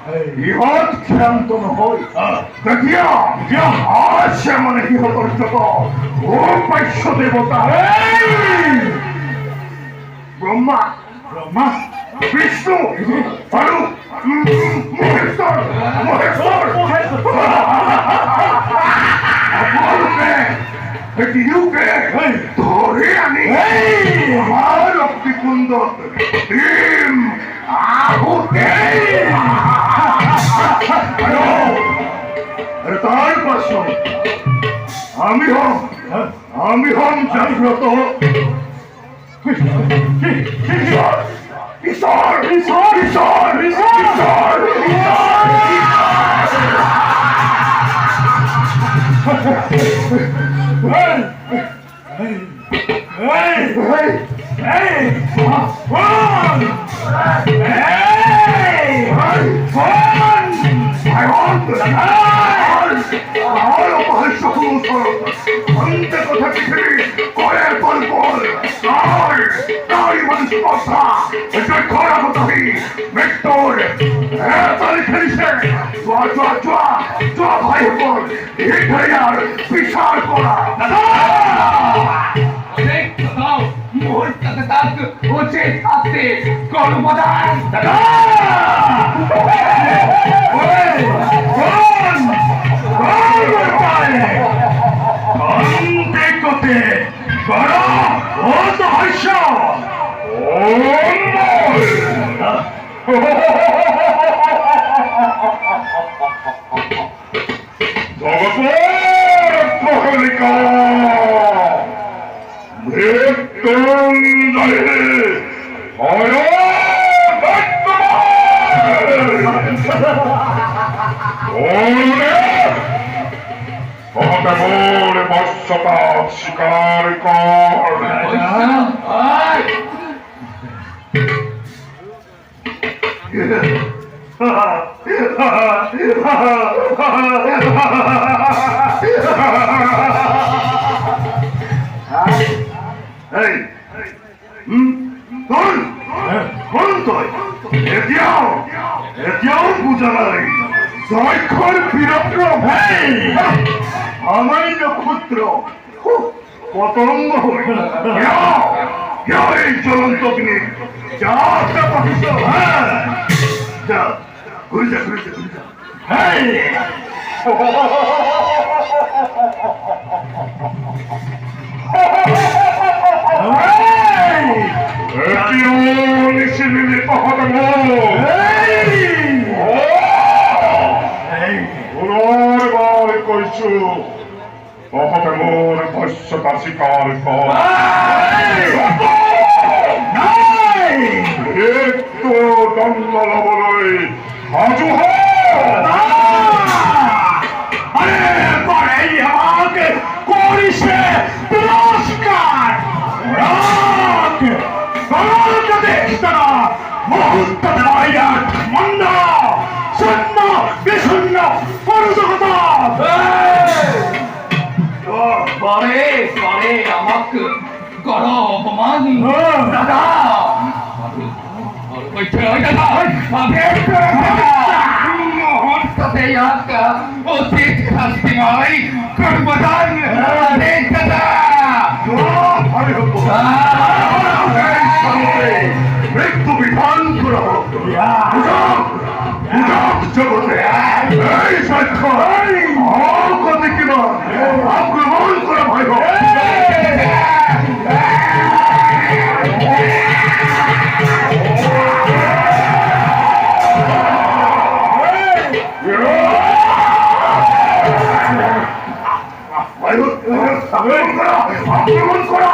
ইহত ক্ষান্ত নহয় দেখিয়া আছে মানে ইহতৰ যত ও পাশ্য দেৱতা ব্রহ্মা ব্রহ্মা বিষ্ণু আৰু মহেশ্বৰ মহেশ্বৰ আপোনালোকে এটিওকে ধৰি আনি আমাৰ অগ্নিকুণ্ডত দিম আহুতি তার পাছত আমি হম জাগ্রত ঈশ্বর ঈশ্বর ঈশ্বর ঈশ্বর বিশাল করা উচিত শাস্তি কর্মদান শিকার কর এতিয়াও বুঝা নাই জয়ক্ষর বীরক্রম আমার নক্ষত্র পতঙ্গ এই জ্বলন্ত অগ্নি যা যা ঘুরে যা ঘুরে যা ঘুরে যা মোর ভস্যতা স্বীকার কর একটু দণ্ড লবলৈ সাজু আমাকে করিছে পুরস্কার দেখিস না মুহূর্ত মন্দ শূন্য বিষণ্ণ পরজগতা পরে পরে আমাকে কর অপমান দাদা উচিত শাস্তিময় কর্মদান মৃত্যু বিধান করা হোক জগতে এই সাক্ষ্য কত কিনা আক্রমণ করা ভয় আক্রমণ করা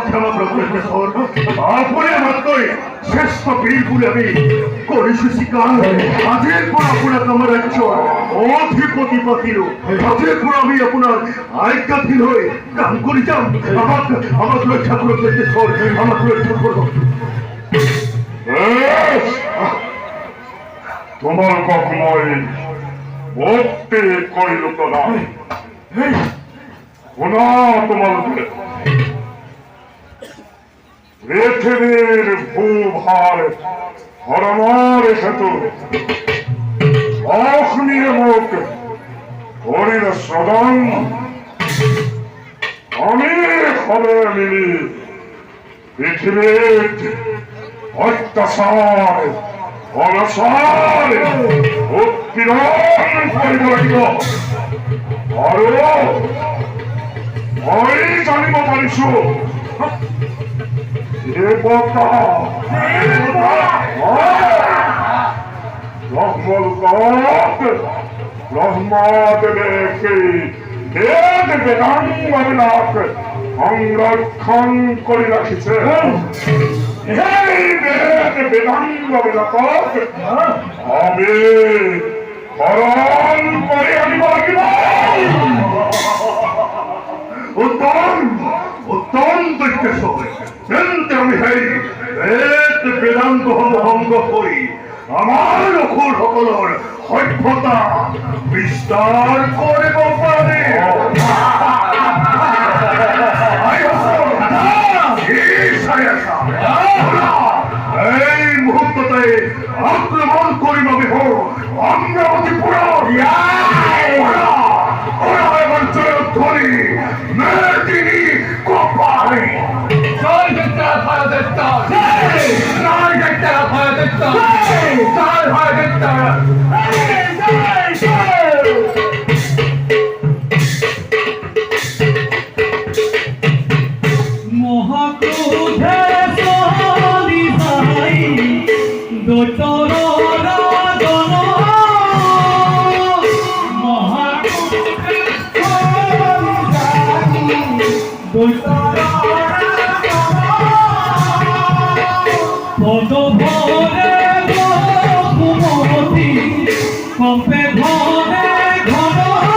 ক্ষমা প্রভু আপনি হলে মাত্রই শ্রেষ্ঠ বীর বলে আমি করেছি স্বীকার। আজিৰ পৰা আপোনাক আমাৰ ৰাজ্যৰ অধিপতি পাতিলো। আজিৰ পৰা আমি আপোনাৰ আজ্ঞাধীন হৈ কাম কৰি যাম। আমাক ৰক্ষা কৰক দেশৰ, আমাক ৰক্ষা কৰক। তোমালোকক মই ভক্তি কৰিলো প্ৰদান। শুনা তোমালোকে, পৃথিৱীৰ ভূভাৰ হৰণৰ হেতু অগ্নিৰে মোক কৰিলে শ্ৰদান। আমি সবে মিলি পৃথিৱীত অত্যাচাৰ অনাচাৰ উৎপীড়ন কৰিব লাগিব। আৰু মই জানিব পাৰিছো ব্ৰহ্মদেৱে সেই বেদ বেদাংগবিলাক সংৰক্ষণ কৰি ৰাখিছে। সেই বেদ বেদাংগবিলাকক আমি হৰণ কৰি আনিব লাগিব। উত্তম উত্তম দৈত্যেশ্বৰ, তেন্তে আমি সেই বেদ বেদাংগসমূহ ভংগ কৰি আমাৰ অসুৰসকলৰ সভ্যতা বিস্তাৰ কৰিব পাৰিম। এই মুহূৰ্ততে আক্রমণ করিব বিহ অমরাবতীপুর। ধরি মেদিনী কোপাই জয় জয়টা ভারতত্ব, জয় জয়টা ভারতত্ব, জয় ভারতত্ব। মহাক্রোধে চলি যাই দৈত্যৰ ৰাজন। মহাক্রোধে চলি যাই দৈত্যৰ ৰাজন। পদভৰে ৰঘুমতী কম্পে ঘনে ঘন